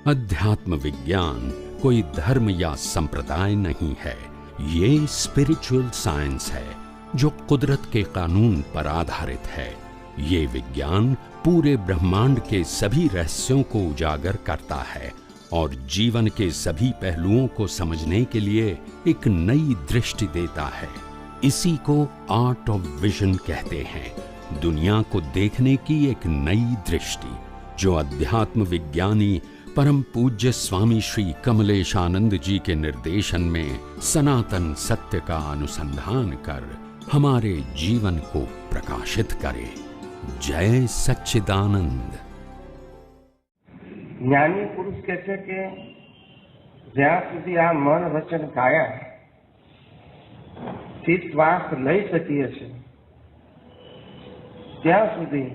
अध्यात्म विज्ञान कोई धर्म या संप्रदाय नहीं है, ये स्पिरिचुअल साइंस है जो कुदरत के कानून पर आधारित है। ये विज्ञान पूरे ब्रह्मांड के सभी रहस्यों को उजागर करता है और जीवन के सभी पहलुओं को समझने के लिए एक नई दृष्टि देता है। इसी को आर्ट ऑफ विजन कहते हैं, दुनिया को देखने की एक नई दृष्टि, जो अध्यात्म विज्ञानी परम पूज्य स्वामी श्री कमलेशानंद जी के निर्देशन में सनातन सत्य का अनुसंधान कर हमारे जीवन को प्रकाशित करे। जय सच्चिदानंद। જ્ઞાની પુરુષ કહે છે કે જ્યાં સુધી આ મન વચન કાયા થી શ્વાસ લઈ શકીએ છીએ ત્યાં સુધી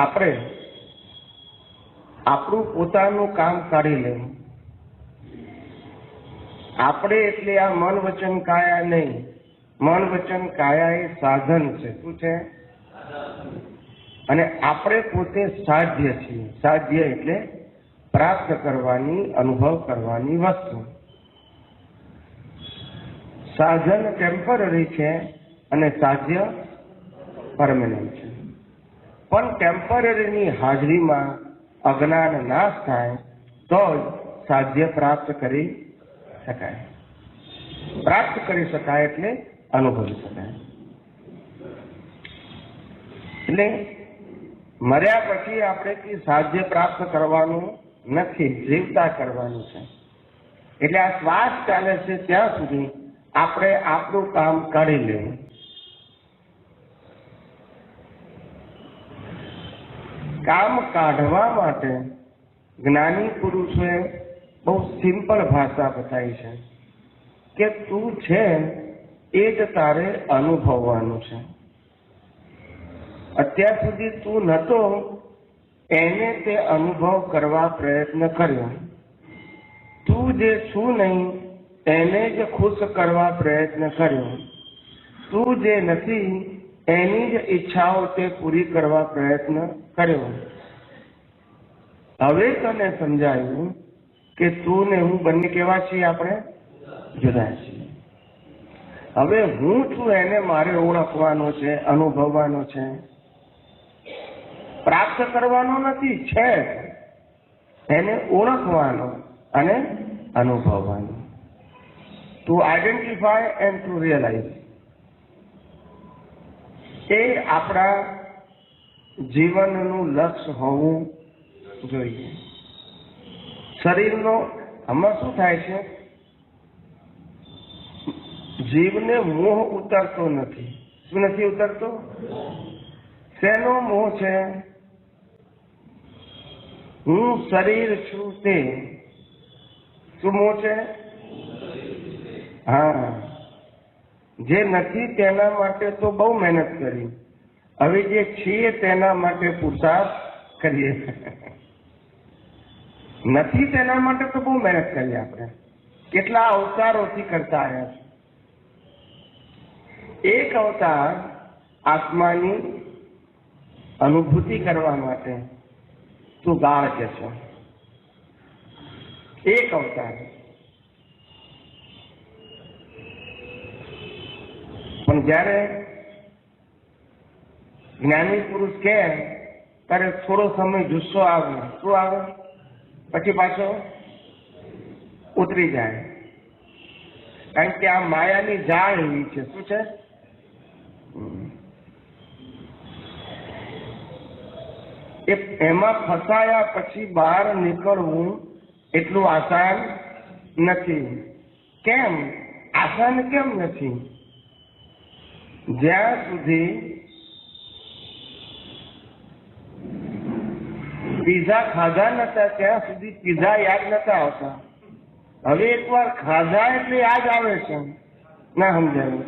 આપણે આપણું પોતાનું કામ કાઢી લેવું। આપણે એટલે આ મન વચન કાયા નહીં, મન વચન કાયા એ સાધન છે। શું છે? અને આપણે પોતે સાધ્ય છીએ। સાધ્ય એટલે પ્રાપ્ત કરવાની, અનુભવ કરવાની વસ્તુ। સાધન ટેમ્પરરી છે અને સાધ્ય પરમેનન્ટ છે। પણ ટેમ્પરરીની હાજરીમાં અજ્ઞાન નાશ થાય તો જ સાધ્ય પ્રાપ્ત કરી શકાય। પ્રાપ્ત કરી શકાય એટલે અનુભવી શકાય। એટલે મર્યા પછી આપણે કે સાધ્ય પ્રાપ્ત કરવાનું નથી, જીવતા કરવાનું છે। એટલે આ શ્વાસ ચાલે છે ત્યાં સુધી આપણે આપણું કામ કાઢી લેવું। કામ કાઢવા માટે જ્ઞાની પુરુષોએ બહુ સિમ્પલ ભાષા બતાવી છે કે તું છે એ જ તારે અનુભવવાનું છે। અત્યાર સુધી તું નતો એને તે અનુભવ કરવા પ્રયત્ન કર્યો। તું જે છું નહીં એને જ ખુશ કરવા પ્રયત્ન કર્યો। તું જે નથી એની જ ઈચ્છાઓ તે પૂરી કરવા પ્રયત્ન કર્યો। હવે તને સમજાયું કે તું ને હું બંને કેવા છીએ? આપણે જુદા છીએ। હવે હું છું એને મારે ઓળખવાનો છે, અનુભવવાનો છે, પ્રાપ્ત કરવાનો નથી, છે એને ઓળખવાનો અને અનુભવવાનો। To identify and to realise, એ આપણા જીવનનું લક્ષ્ય હોવું જોઈએ। શરીરનો આમાં શું થાય છે? જીવને મોહ ઉતરતો નથી। શું નથી ઉતરતો? શેનો મોહ છે? હું શરીર છું તે। શું મોહ છે? હા, જે નથી તેના માટે તો બહુ મહેનત કરી, હવે જે છીએ તેના માટે પુરુષાર્થ કરીએ। નથી તેના માટે તો બહુ મહેનત કરી, આપણે કેટલા અવતારોથી કરતા આવ્યા છે। એક અવતાર આત્માની અનુભૂતિ કરવા માટે તું ગાળ કે છો, એક અવતાર। પણ જયારે જ્ઞાની પુરુષ કે ત્યારે થોડો સમય જુસ્સો આવે, શું આવે? પછી પાછો ઉતરી જાય, કારણ કે આ માયાની જાળ એવી છે। શું છે? એમાં ફસાયા પછી બહાર નીકળવું એટલું આસાન નથી। કેમ આસાન કેમ નથી? જ્યાં સુધી પીઝા ખાધા નતા ત્યાં સુધી પીઝા યાદ નતા આવતા। હવે એકવાર ખાધા એટલે યાદ આવે છે। ના સમજાયું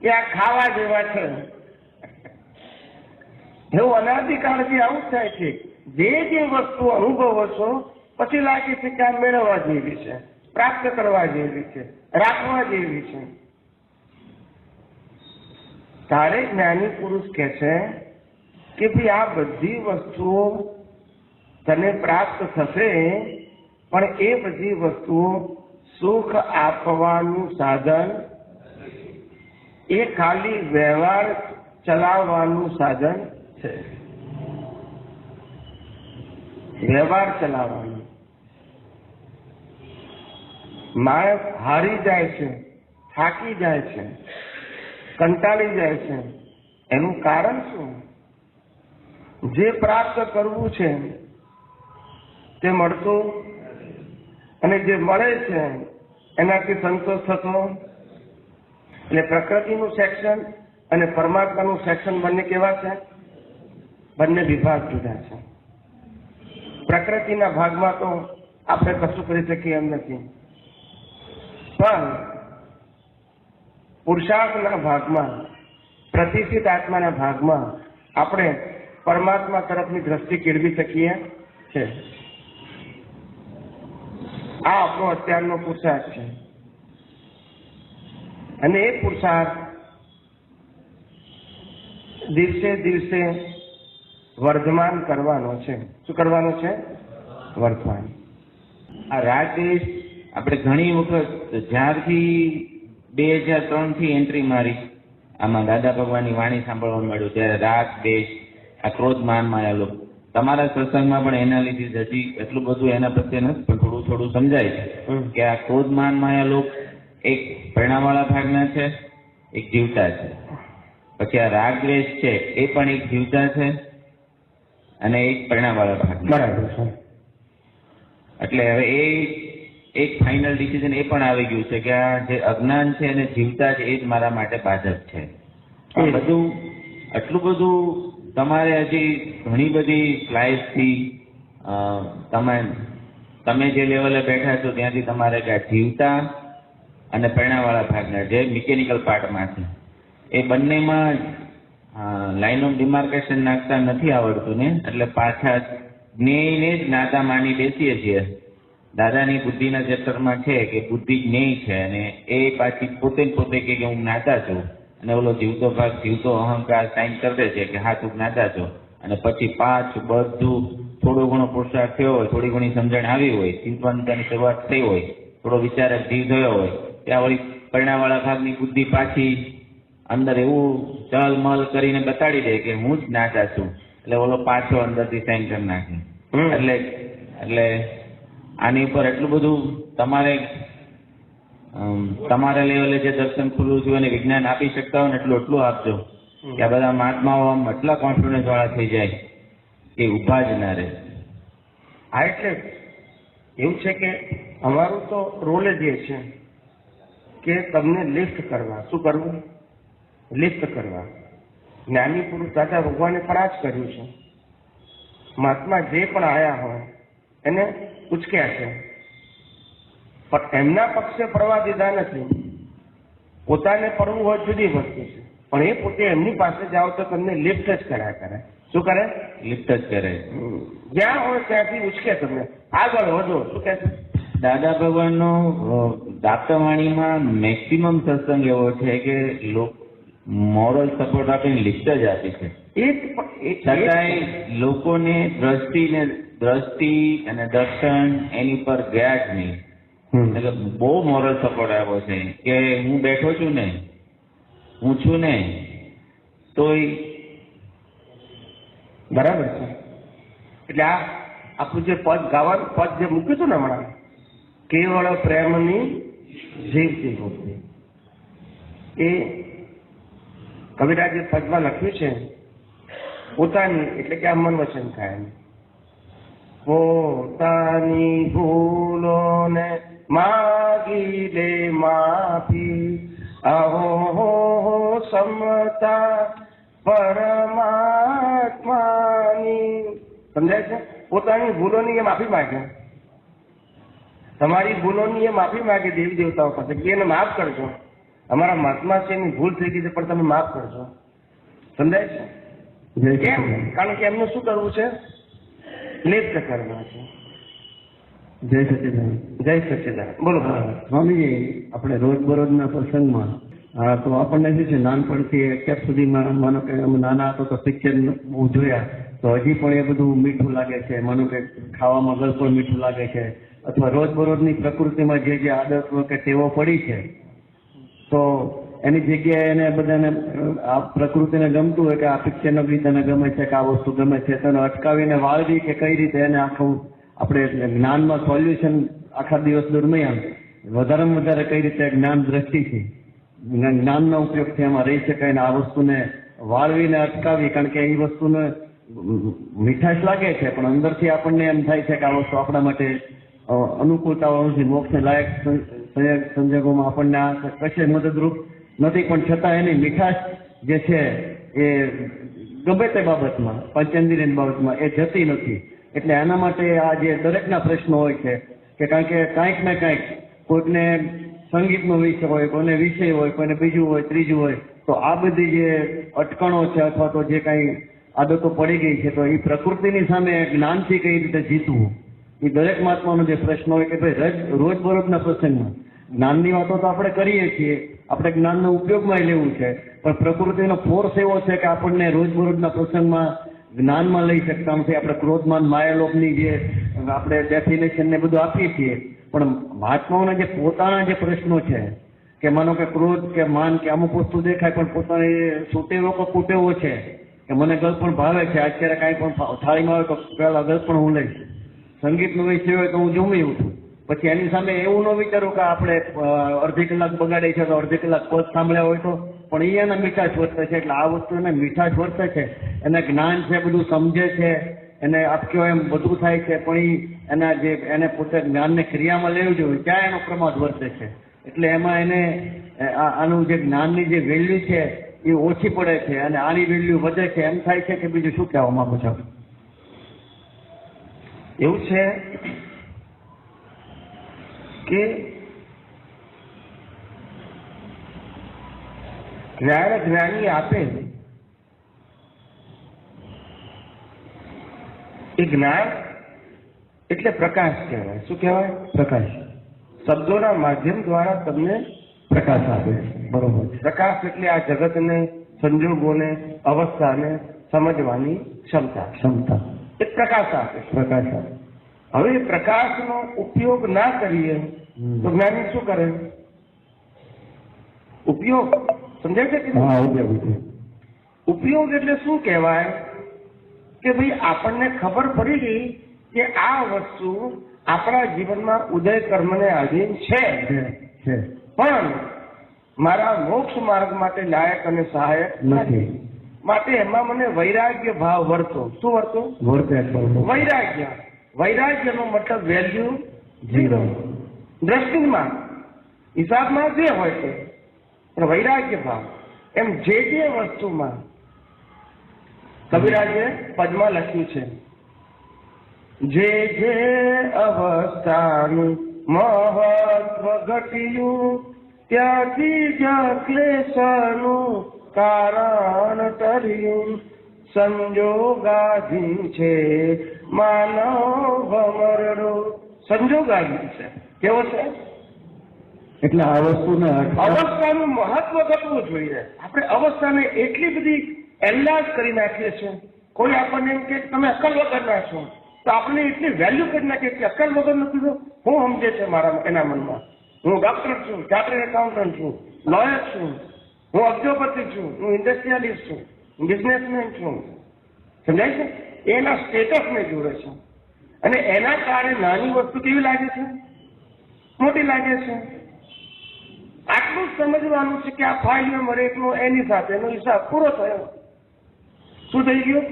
કે આ ખાવા જેવા છે। એવું અનાદિકાળથી આવું થાય છે। જે વસ્તુ અનુભવો છો પછી લાગે છે કે આ મેળવવા જેવી છે, પ્રાપ્ત કરવા જેવી છે, રાખવા જેવી છે। તારે જ્ઞાની પુરુષ કહે છે કે ભાઈ આ બધી વસ્તુઓ તને પ્રાપ્ત થશે, પણ એ બધી વસ્તુઓ સુખ આપવાનું સાધન, એ ખાલી વ્યવહાર ચલાવવાનું સાધન છે. વ્યવહાર ચલાવવાનું. માણસ હારી જાય છે, થાકી જાય છે, કંટાળી જાય છે. એનું કારણ શું? જે પ્રાપ્ત કરવું છે તે મળતું, અને જે મળે છે એનાથી સંતોષ થતો. એટલે પ્રકૃતિનું સેક્શન અને પરમાત્માનું સેક્શન બંને કેવા છે? બંને વિભાગ જુદા છે. પ્રકૃતિના ભાગમાં તો આપણે કશું કરી શકીએ એમ નથી, પણ પુરુષાર્થના ભાગમાં, પ્રતિષ્ઠિત આત્માના ભાગમાં આપણે પરમાત્મા તરફની દ્રષ્ટિ કેળવી શકીએ છે. આ આપણો અત્યારનો પુરુષાર્થ છે, અને એ પુરુષાર્થ દિવસે દિવસે વર્ધમાન કરવાનો છે. શું કરવાનો છે? વર્ધમાન. આ રાગદ્વેષ આપણે ઘણી વખત જ્યારથી 2003 થી એન્ટ્રી મારી આમાં દાદા ભગવાનની વાણી સાંભળવા મળ્યું ત્યારે રાગ દ્વેષ, આ ક્રોધ માન માયા લોભ, તમારા સત્સંગમાં પણ એનાલિસિસ હજી એટલું બધું એના પ્રત્યે નથી, પણ થોડું થોડું સમજાય છે કે આ ક્રોધ માન માયા લોભ એક પ્રેરણાવાળા ભાગના છે, એક જીવતા છે. પછી આ રાગ દ્વેષ છે એ પણ એક જીવતા છે અને એક પ્રેરણાવાળા ભાગ. બરાબર છે. એટલે હવે એ એક ફાઇનલ ડિસિઝન એ પણ આવી ગયું છે કે આ જે અજ્ઞાન છે અને જીવતા છે એ જ મારા માટે બાધક છે. બધું આટલું બધું તમારે હજી ઘણી બધી સ્લાઇસથી તમે જે લેવલે બેઠા છો ત્યાંથી તમારે જીવતા અને પ્રેરણાવાળા ભાગના જે મિકેનિકલ પાર્ટમાં છે એ બંનેમાં લાઇન ઓફ ડિમાર્કેશન નાખતા નથી આવડતું ને, એટલે પાછા જ્ઞેયને જ નાતા માની બેસીએ છીએ. દાદાની બુદ્ધિના ચેપ્ટરમાં છે કે બુદ્ધિ જ્ઞેય છે અને એ પાછી પોતે કે હું જ્ઞાતા છું, અને ઓલો જીવતો ભાગ જીવતો અહંકાર સાઇન કરી દે છે કે હા તું જ્ઞાતા છો, અને પછી પાછું બધું થોડો ઘણો પુરુષાર્થ થયો હોય, થોડી ઘણી સમજણ આવી હોય, ચિંતનની શરૂઆત થઈ હોય, થોડો વિચારક જીવ થયો હોય, ત્યાં વળી પરિણામવાળા ભાગની બુદ્ધિ પાછી અંદર એવું ચલમલ કરીને બતાડી દે કે હું જ જ્ઞાતા છું, એટલે ઓલો પાછો અંદરથી સાઇન કરી નાખે. એટલે આની ઉપર એટલું બધું તમારા લેવલે જે દર્શન ખુલ્લું થયું અને વિજ્ઞાન આપી શકતા હોય ને એટલું આપજો કે આ બધા મહાત્માઓ આમ એટલા કોન્ફિડન્સ વાળા થઈ જાય કે ઊભા જ ના રહે. હા, એટલે એવું છે કે અમારું તો રોલ જ એ છે કે તમને લિફ્ટ કરવા. શું કરવું? લિફ્ટ કરવા. જ્ઞાની પુરુષ દાદા ભગવાને પણ આ જ કર્યું છે. મહાત્મા જે પણ આવ્યા હોય એને ઉચક્યા છે, પણ એમના પક્ષે પડવા દીધા નથી. પોતાને પડવું હોય જુદી વસ્તુ છે, પણ એ પોતે એમની પાસે જાઓ તો તમને લિફ્ટ જ કર્યા કરે. શું કરે? લિફ્ટ જ કરે. જ્યાં હોય ત્યાંથી ઉચકે તમને. આગળ વધો. શું કહે છે? દાદા ભગવાનનો દાપ્તવાણીમાં મેક્સિમમ સત્સંગ એવો છે કે મોરલ સપોર્ટ આપીને લિફ્ટ જ આપી છે. છતાંય લોકોને દ્રષ્ટિ અને દર્શન એની પર ગયા જ નહીં. એટલે બહુ મોરલ સપોર્ટ આપ્યો છે કે હું બેઠો છું ને, હું છું ને, તોય બરાબર છે. એટલે આ આપણું જે પદ ગાવાનું પદ જે મૂક્યું હતું ને હમણાં, કેવળ પ્રેમની જીવતી હોતી, એ કવિરાજે પદમાં લખ્યું છે પોતાની, એટલે કે આ મન વચન થાય પોતાની ભૂલોને માગી લે માફી, અહો સમતા પરમાત્માની. સમજાય છે? પોતાની ભૂલોની એ માફી માગે, તમારી ભૂલોની એ માફી માગે દેવી દેવતાઓ પાસે કે એને માફ કરજો, અમારા મહાત્મા છે એની ભૂલ થઈ ગઈ છે પણ તમે માફ કરજો. સમજાય છે? કેમ? કારણ કે એમને શું કરવું છે? લિફ્ટ કરવા છે. જય સચિદાન. જય સચિદાન. બોલો. સ્વામીજી, આપણે રોજબરોજના પ્રસંગમાં તો આપણને શું છે નાનપણથી અત્યાર સુધીમાં માનો કે અમે નાના હતો તો પિક્ચર બહુ જોયા, તો હજી પણ એ બધું મીઠું લાગે છે, માનો કે ખાવામાં ગળપણ મીઠું લાગે છે, અથવા રોજબરોજની પ્રકૃતિમાં જે આદતો કે ટેવો પડી છે, તો એની જગ્યાએ એને બધાને આ પ્રકૃતિને ગમતું હોય કે આ પિક્ચરનો ગીત એને ગમે છે કે આ વસ્તુ ગમે છે, તેને અટકાવીને વાળવી કે કઈ રીતે એને આખું આપણે જ્ઞાનમાં સોલ્યુશન આખા દિવસ દરમિયાન વધારેમાં વધારે કઈ રીતે જ્ઞાન દ્રષ્ટિથી જ્ઞાનના ઉપયોગથી એમાં રહી શકાય ને આ વસ્તુને વાળવીને અટકાવી, કારણ કે એ વસ્તુને મીઠાશ લાગે છે પણ અંદરથી આપણને એમ થાય છે કે આ વસ્તુ આપણા માટે અનુકૂળતાઓ નથી, મોક્ષને લાયક સંજોગોમાં આપણને આ કશે મદદરૂપ નથી, પણ છતાં એની મીઠાશ જે છે એ ગમે તે બાબતમાં પંચેન્દ્રિયની બાબતમાં એ જતી નથી. એટલે એના માટે આ જે દરેકના પ્રશ્નો હોય છે કે કારણ કે કાંઈક ને કાંઈક કોઈકને સંગીતનો વિષય હોય, કોઈને વિષય હોય, કોઈને બીજું હોય, ત્રીજું હોય, તો આ બધી જે અટકણો છે અથવા તો જે કાંઈ આદતો પડી ગઈ છે તો એ પ્રકૃતિની સામે જ્ઞાનથી કઈ રીતે જીતવું, એ દરેક મહાત્માનો જે પ્રશ્ન હોય કે ભાઈ રોજબરોજના પ્રસંગમાં જ્ઞાનની વાતો તો આપણે કરીએ છીએ, આપણે જ્ઞાનનો ઉપયોગમાં લેવું છે, પણ પ્રકૃતિનો ફોર્સ એવો છે કે આપણને રોજબરોજના પ્રસંગમાં જ્ઞાનમાં લઈ શકતા નથી. આપણે ક્રોધમાન માયાલોભની જે આપણે ડેફિનેશન ને બધું આપીએ છીએ, પણ મહાત્માઓના જે પોતાના જે પ્રશ્નો છે કે માનો કે ક્રોધ કે માન કે અમુક વસ્તુ દેખાય પણ પોતાની સુટેવો કે કુટેવો છે કે મને ગળપણ ભાવે છે, અત્યારે કાંઈ પણ થાળીમાં આવે તો પહેલા ગળપણ હું લઈશ, સંગીતનો વિષય હોય તો હું જમી ઉઠું, પછી એની સામે એવું ન વિચારું કે આપણે અડધી કલાક બગાડી છે તો અડધી કલાક પદ સાંભળ્યા હોય તો, પણ એ એના મીઠાશ વર્તે છે. એટલે આ વસ્તુ એને મીઠાશ વર્તે છે, એને જ્ઞાન છે, બધું સમજે છે, એને આપક્યો એમ બધું થાય છે, પણ એના જે એને પોતે જ્ઞાનને ક્રિયામાં લેવું જોઈએ ત્યાં એનો પ્રમાદ વર્તે છે. એટલે એમાં એને આનું જે જ્ઞાનની જે વેલ્યુ છે એ ઓછી પડે છે અને આની વેલ્યુ વધે છે, એમ થાય છે કે બીજું શું કહેવા માંગુ છો? એવું છે કે જ્યારે જ્ઞાની આપે એ જ્ઞાન એટલે પ્રકાશ કહેવાય. શું કહેવાય? પ્રકાશ. શબ્દોના માધ્યમ દ્વારા તમને પ્રકાશ આપે. બરોબર. પ્રકાશ એટલે આ જગતને, સંજોગોને, અવસ્થાને સમજવાની ક્ષમતા એક પ્રકાશ આપે. પ્રકાશ આપે. હવે પ્રકાશનો ઉપયોગ ના કરીએ તો જ્ઞાની શું કરે? ઉપયોગ સમજાય છે કે? હા, ઉપયોગ. ઉપયોગ એટલે શું કહેવાય કે ભાઈ આપણને ખબર પડી ગઈ કે આ વસ્તુ આપણા જીવનમાં ઉદય કર્મને આધીન છે, પણ મારા મોક્ષ માર્ગ માટે લાયક અને સહાયક નથી, માટે એમાં મને વૈરાગ્ય ભાવ વર્તો. શું વર્તો? વૈરાગ્યનો મતલબ વેલ્યુ ઝીરો. દ્રષ્ટિમાં હિસાબમાં જે હોય છે, પણ વૈરાગ્ય ભાવ એમ જે વસ્તુમાં કવિરાજે પદમાં લખ્યું છે, જે અવસ્થાનું મહત્વ ઘટ્યું ત્યાંથી જ ક્લેશનું કારણ તર્યું, સંજોગાધીન છે માનવ મરડો. સંજોગાધીન છે. કેવો છે? એટલે આ વસ્તુને અવસ્થાનું મહત્વ ઘટવું જોઈએ. આપણે અવસ્થાને એટલી બધી એન્લાર્જ કરી નાખીએ છીએ. કોઈ આપણને એમ કે તમે અક્કલ વગરના છો તો આપણે એટલી વેલ્યુ કરી નાખીએ કે અક્કલ વગર નથી તો હું સમજે છે મારા એના મનમાં. હું ડોક્ટર છું, ચાર્ટર્ડ એકાઉન્ટન્ટ છું, લોયર છું, હું અબજોપતિ છું, હું ઇન્ડસ્ટ્રીયાલિસ્ટ છું, બિઝનેસમેન છું. સમજાય છે? એના સ્ટેટસને જોડે છે અને એના કારણે નાની વસ્તુ કેવી લાગે છે? મોટી લાગે છે. આટલું જ સમજવાનું છે કે આ 5 નંબર 1નો એની સાથેનો હિસાબ પૂરો થયો. શું થઈ ગયું?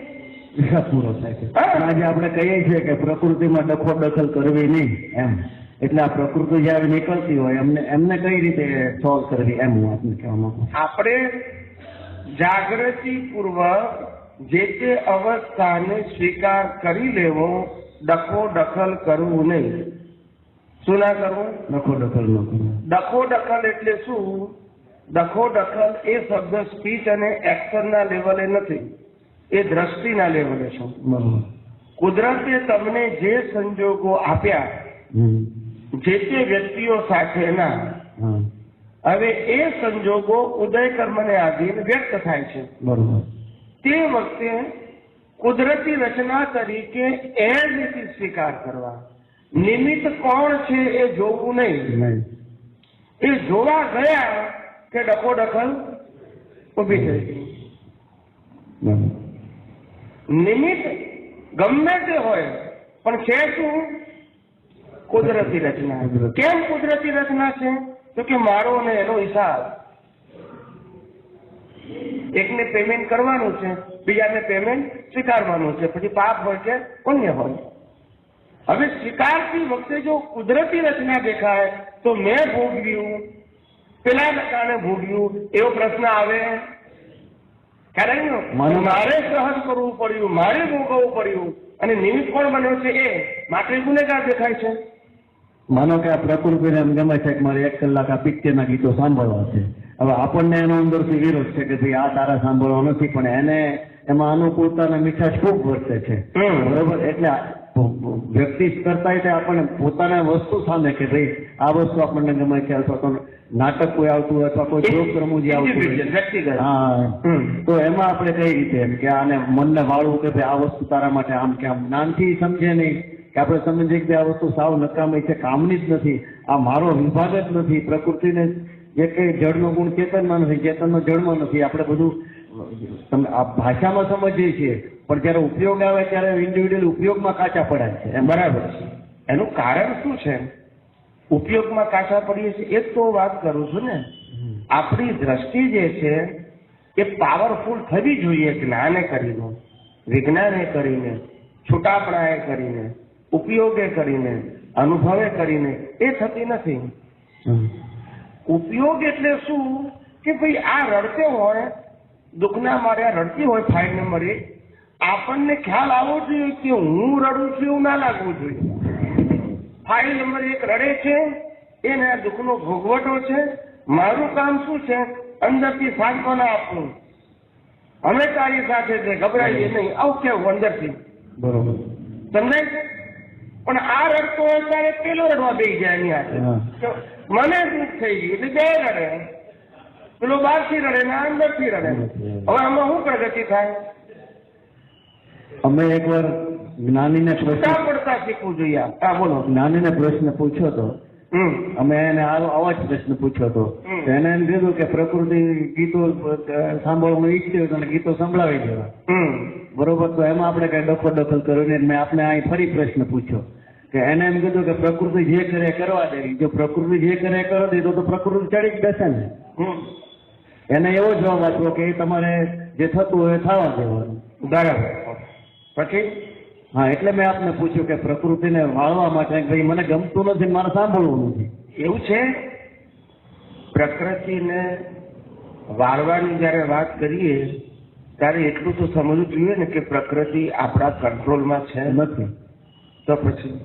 હિસાબ પૂરો થાય છે. આજે આપણે કહીએ છીએ કે પ્રકૃતિમાં દખલ કરવી નહીં એમ, એટલે આ પ્રકૃતિ જયારે નીકળતી હોય એમને કઈ રીતે સોલ્વ કરવી એમ હું આપને કહેવા માંગુ. આપણે જાગૃતિ પૂર્વક જે તે અવસ્થાને સ્વીકાર કરી લેવો, દખલ કરવું નહીં. શું ના કરવું? દખલ ન કરવું. દખલ એટલે શું? દખલ એ શબ્દ સ્પીચ અને એક્શનના લેવલે નથી, એ દ્રષ્ટિના લેવલે છે. બરોબર. કુદરતે તમને જે સંજોગો આપ્યા જે તે વ્યક્તિઓ સાથેના, હવે એ સંજોગો ઉદય કર્મને આધીન વ્યક્ત થાય છે. બરોબર. તે વખતે કુદરતી રચના તરીકે એજ રીતે સ્વીકાર કરવા. નિમિત્ત કોણ છે એ જોવું નહીં. નહીં. એ જોવા ગયા કે ડખોડખલ ઉભી થઈ ગઈ. બરાબર. નિમિત્ત ગમે તે હોય પણ છે શું? કુદરતી રચના. કેમ કુદરતી રચના છે? તો કે મારો અને એનો હિસાબ. એકને પેમેન્ટ કરવાનું છે, બીજાને પેમેન્ટ સ્વીકારવાનું છે, પછી પાપ હોય કે પુણ્ય હોય. હવે સ્વીકારતી વખતે જો કુદરતી રચના દેખાય તો મેં ભોગવ્યું, પેલા કારણે ભોગવ્યું, એવો પ્રશ્ન આવે? મારે સહન કરવું પડ્યું, મારે ભોગવવું પડ્યું, અને નિમિત્ત કોણ બન્યો છે એ માટે ગુનેગાર દેખાય છે. માનો કે આ પ્રકૃતિને એમ ગમે છે કે મારે 1 કલાક આ પિક્ચરના ગીતો સાંભળવા છે. હવે આપણને એનો અંદરથી વિરોધ છે કે ભાઈ આ તારા સાંભળવા નથી, પણ એને એમાં અનુકૂળતા અને મીઠાશ ખૂબ વર્તે છે. બરોબર. એટલે વ્યક્તિ કરતા આપણને પોતાના વસ્તુ સામે કે ભાઈ આ વસ્તુ આપણને ગમે છે, અથવા તો નાટક કોઈ આવતું હોય અથવા કોઈ જોક રમૂજી આવતું હોય, હા, તો એમાં આપણે કઈ રીતે એમ કે આને મનને વાળવું કે ભાઈ આ વસ્તુ તારા માટે આમ કે આમ જ્ઞાનથી સમજે નહીં કે આપણે સમજીએ કે આ વસ્તુ સાવ નકામી છે, કામની જ નથી, આ મારો વિભાગ જ નથી. પ્રકૃતિને જે કઈ જળનો ગુણ ચેતનમાં નથી, ચેતનનો જળમાં નથી. આપણે બધું આ ભાષામાં સમજીએ છીએ, પણ જયારે ઉપયોગ આવે ત્યારે ઇન્ડિવિડ્યુઅલ ઉપયોગમાં કાચા પડાય છે. એમ બરાબર છે. એનું કારણ શું છે ઉપયોગમાં કાચા પડીએ છીએ? એ તો વાત કરું છું ને. આપણી દ્રષ્ટિ જે છે એ પાવરફુલ થવી જોઈએ, જ્ઞાને કરીને, વિજ્ઞાને કરીને, છૂટાપણાએ કરીને, ઉપયોગે કરીને, અનુભવે કરીને. એ થતી નથી. ઉપયોગ એટલે શું કે ભાઈ આ રડતે હોય, દુઃખના માર્યા રડતી હોય, ફાઇલ નંબર 1, આપણને ખ્યાલ આવવો જોઈએ કે હું રડું છું એવું ના લાગવું જોઈએ. ફાઇલ નંબર 1 રડે છે, એને દુઃખનો ભોગવટો છે. મારું કામ શું છે? અંદરથી સાંત્વના આપવું. અમે તારી સાથે છે, ગભરાઈએ નહીં, આવું કેવું અંદરથી. બરોબર. સમજાય? પણ આ રડતો હોય ત્યારે પેલો રડવા બેસી જાય એની હાથે. મને દુઃખ થઈ ગયું એટલે બે રડે, પેલો બહારથી રડે ને અંદરથી રડે. હવે આમાં શું પ્રગતિ થાય? અમે એકવાર જ્ઞાનીને પડતા શીખવું જોઈએ. હા બોલો. જ્ઞાનીને પ્રશ્ન પૂછ્યો હતો. અમે એને આવો જ પ્રશ્ન પૂછ્યો હતો. એને એમ કીધું કે પ્રકૃતિ ગીતો સાંભળવાનું ઈચ્છતી હોય તો ગીતો સંભળાવી દેવા. બરોબર. તો એમાં આપણે કઈ દખલ કર્યો મેં આપણે અહીં ફરી પ્રશ્ન પૂછ્યો કે એને એમ કીધું કે પ્રકૃતિ જે કરે કરવા દેવી. જો પ્રકૃતિ જે કરે કરવા દે તો પ્રકૃતિ ચડી જ બેસે ને. એને એવો જવાબ આપ્યો કે તમારે જે થતું હોય થવા દેવાનું. બરાબર. પછી હા, એટલે મેં આપને પૂછ્યું કે પ્રકૃતિને વાળવા માટે ભાઈ મને ગમતું નથી, મારે સાંભળવું નથી. એવું છે. પ્રકૃતિને વાળવાની જયારે વાત કરીએ ત્યારે એટલું તો સમજવું જોઈએ ને કે પ્રકૃતિ આપણા કંટ્રોલમાં છે નથી. તો પછી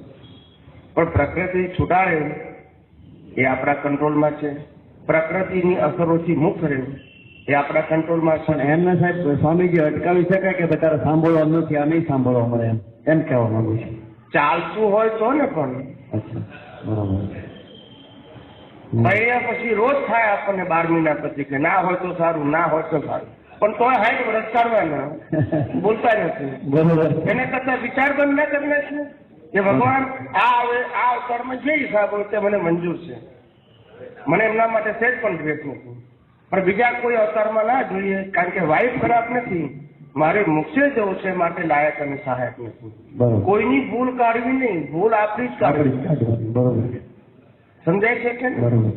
પણ પ્રકૃતિ છૂટાડે એ આપણા કંટ્રોલમાં છે. પ્રકૃતિની અસરોથી મુક્ત રહેવું એ આપણા કંટ્રોલમાં છે. પણ એમને સાહેબ સ્વામીજી અટકાવી શકાય કે તારે સાંભળવા નથી, આ નહીં સાંભળવા મળે એમ કહેવા માંગુ છું. ચાલતું હોય તો ને. પણ અચ્છા, બરાબર. મળ્યા પછી રોજ થાય આપણને 12 મહિના પછી કે ના હોય તો સારું, ના હોય તો સારું, પણ તોય 60 વર્ષ કરવાના, બોલતા નથી. બરોબર. એને કરતા વિચાર બંધ ના કરી નાખે કે ભગવાન આ હવે આ અવતારમાં જે હિસાબ હોય તે મને મંજૂર છે, મને એમના માટે સહેજ પણ દ્વેષ નથી, પણ બીજા કોઈ અવતારમાં ના જોઈએ, કારણ કે વાઇફ ખરાબ નથી, મારે મોક્ષે જવું છે, માટે લાયક અને સહાયક નથી. કોઈની ભૂલ કાઢવી નહીં, ભૂલ આપણી જ કાઢવી. બરોબર. સમજાય છે કે બરોબર.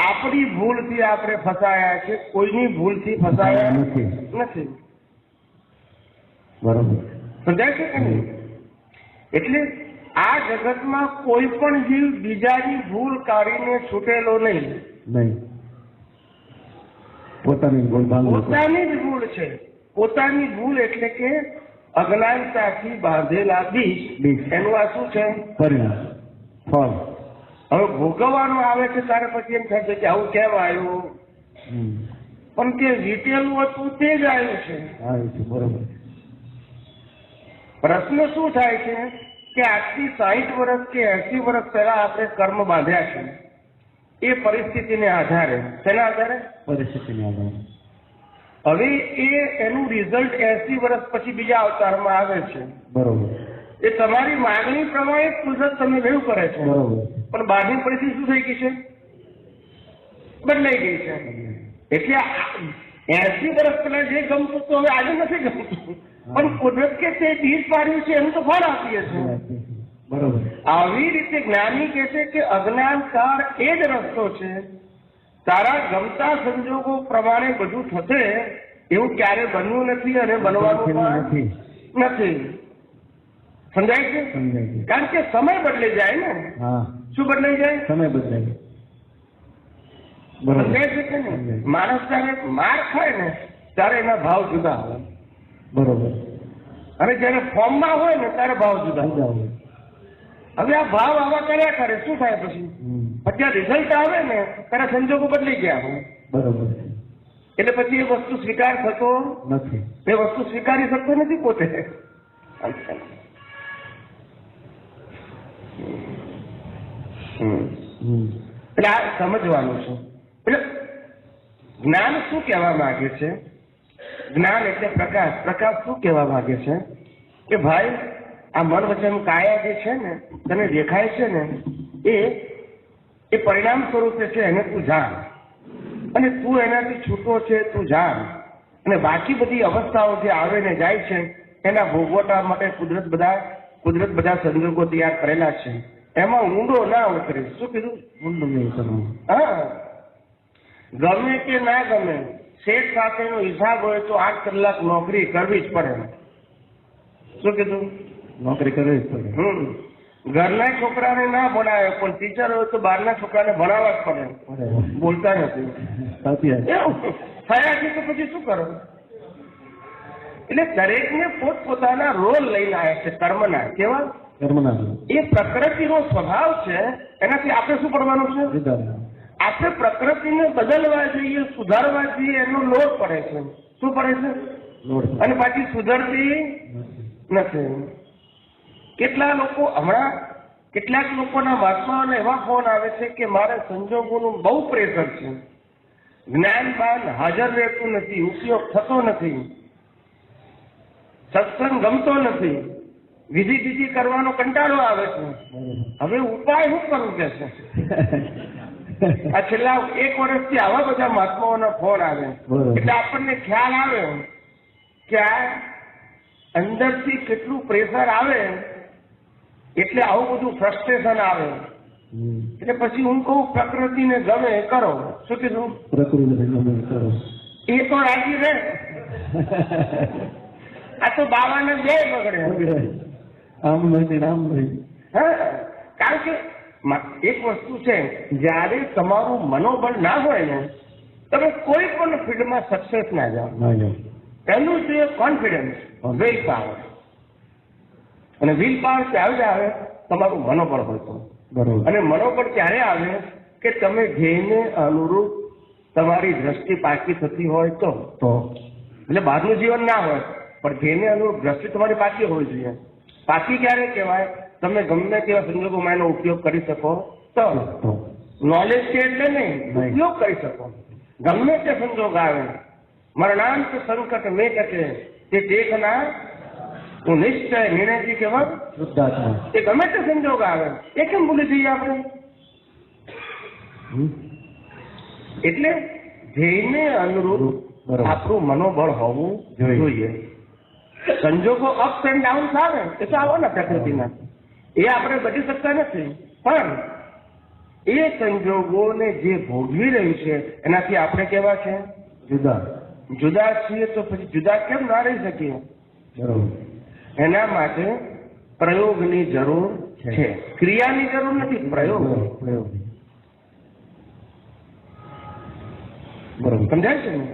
આપણી ભૂલથી આપણે ફસાયા છે, કોઈની ભૂલથી ફસાયા નથી. બરોબર. સમજાય છે કે નહીં? એટલે આ જગતમાં કોઈ પણ જીવ બીજાની ભૂલ કાઢીને છૂટેલો નહીં. પોતાની ભૂલ પોતાની જ ભૂલ છે. પોતાની ભૂલ એટલે કે અજ્ઞાનતાથી બાંધેલા બીજ. એનું આ શું છે? પરિણામ, ફળ. હવે ભોગવવાનું આવે છે ત્યારે પછી એમ થાય છે કે આવું કેમ આવ્યું, પણ કે વીટેલું હતું તે જ આવ્યું છે. બરોબર. પ્રશ્ન શું થાય છે કે આજથી 60 વર્ષ કે 80 વર્ષ પહેલા આપણે કર્મ બાંધ્યા છે, એ પરિસ્થિતિને આધારે. શેના આધારે? પરિસ્થિતિને આધારે. હવે એનું રિઝલ્ટ 80 વર્ષ પછી બીજા અવતારમાં આવે છે. બરોબર. એ તમારી માંગણી પ્રમાણે કુદરત તમને વેવ કરે છે. બરોબર. પણ બહારની પરિસ્થિતિ શું થઈ ગઈ છે? બદલાઈ ગઈ છે. એટલે 80 વર્ષ પહેલા જે ગમતું તો હવે આજે નથી ગમતું. પણ કુદરત કે તે બીજ પાડ્યું છે એનું તો ફળ આપીએ છીએ. બરોબર. આવી રીતે જ્ઞાની કહે છે કે અજ્ઞાન કાળ એ જ રસ્તો છે. તારા ગમતા સંજોગો પ્રમાણે બધું થશે એવું ક્યારે બન્યું નથી અને બનવાનું પણ નથી. સમજાય છે? કારણ કે સમય બદલાઈ જાય ને. હા. શું બદલાઈ જાય? સમય બદલાય. સમજાય છે કે નહીં? માણસ જયારે માર ખાય ને ત્યારે એના ભાવ જુદા આવે. બરોબર. અને જયારે ફોર્મમાં હોય ને ત્યારે ભાવ જુદા આવે. હવે આ ભાવ આવા કર્યા કરે શું થાય પછી? અત્યારે રિઝલ્ટ આવે ને ત્યારે સંજોગો બદલી ગયા હોય. બરોબર. એટલે પછી એ વસ્તુ સ્વીકાર થતો નથી. એ વસ્તુ સ્વીકારી શકતો નથી પોતે. એટલે આ સમજવાનું છે. એટલે જ્ઞાન શું કહેવા માંગે છે? જ્ઞાન એટલે પ્રકાશ. પ્રકાશ શું કહેવા માંગે છે કે ભાઈ આ મન વચન કાયા જે છે ને તને દેખાય છે ને એ પરિણામ સ્વરૂપે છે એને તું જાણ અને તું એનાથી છૂટો છે તું જાણ. અને બાકી બધી અવસ્થાઓ જે આવે ને જાય છે એના ભોગવટા માટે કુદરત બધા સંજોગો તૈયાર કરેલા છે. એમાં ઊંડો ના ઉતરે. શું કીધું? ઊંડો નહીં કરવું. હા. ગમે કે ના ગમે શેઠ સાથેનો હિસાબ હોય તો 8 કલાક નોકરી કરવી જ પડે. શું કીધું? નોકરી કરવી જ પડે. ઘરના છોકરાને ના ભણાવે પણ ટીચર હોય તો બહારના છોકરાને ભણાવવા જ પડે. બોલતા નથી. સાચી વાત. થયા છે તો પછી શું કરો? એટલે દરેકને પોતપોતાના રોલ લઈને આવ્યા છે કર્મના. કેવા? કર્મના. એ પ્રકૃતિનો સ્વભાવ છે. એનાથી આપણે શું કરવાનું છે? આપણે પ્રકૃતિને બદલવા જોઈએ, સુધારવા જોઈએ. એનો લોડ પડે છે. શું પડે છે? અને પાછી સુધરતી નથી. કેટલાક લોકોના મહાત્માઓને એવા ફોન આવે છે કે મારે સંજોગોનું બહુ પ્રેશર છે, જ્ઞાન બાન હાજર રહેતું નથી, ઉપયોગ થતો નથી, સત્સંગ ગમતો નથી, વિધિ કરવાનો કંટાળો આવે છે. હવે ઉપાય શું કરવું કે છે? આ છેલ્લા 1 વર્ષથી આવા બધા મહાત્માઓના ફોન આવે એટલે આપણને ખ્યાલ આવે કે આ અંદરથી કેટલું પ્રેશર આવે એટલે આવું બધું ફ્રસ્ટ્રેશન આવે. એટલે પછી હું કહું પ્રકૃતિને ગમે કરો. શું કીધું? પ્રકૃતિને ગમે કરો. એ તો રાજી રહે. આ તો બાવાને બે બગડે. આમ નહીં આમ નહીં. હા. કારણ કે એક વસ્તુ છે, જયારે તમારું મનોબળ ના હોય ને તમે કોઈ પણ ફિલ્ડમાં સક્સેસ ના જાઓ. પહેલું છે કોન્ફિડન્સ, વિલ પાવર. અને વિલ પાવર ત્યારે જ આવે તમારું મનોબળ હોય તો. બરોબર. અને મનોબળ ત્યારે આવે કે તમે ધ્યેયને અનુરૂપ તમારી દ્રષ્ટિ પાકી થતી હોય તો. એટલે બહારનું જીવન ના હોય પણ ધ્યેયને અનુરૂપ દ્રષ્ટિ તમારી પાકી હોવી જોઈએ. પાકી ક્યારે કહેવાય? તમે ગમે તેવા સંજોગોમાં એનો ઉપયોગ કરી શકો તો. નોલેજ છે એટલે નહીં, ઉપયોગ કરી શકો. ગમે તે સંજોગ આવે, મરણાંત સંકટ મેં ટકે તે દેખના હું નિશ્ચય નિર્ણયથી કેવા એ ગમે તે સંજોગ આવે એ કેમ ભૂલી જઈએ આપણે? એટલે ધ્યેયને અનુરૂપ આપણું મનોબળ હોવું જોઈએ. સંજોગો અપ્સ એન્ડ ડાઉન્સ આવે એ તો આવવાના પ્રકૃતિના, એ આપણે બદલી શકતા નથી. પણ એ સંજોગોને જે ભોગવી રહ્યું છે એનાથી આપણે કેવા છે? જુદા છીએ. તો પછી જુદા કેમ ના રહી શકીએ? એના માટે પ્રયોગની જરૂર છે. ક્રિયાની જરૂર નથી, પ્રયોગ. સમજાય છે ને?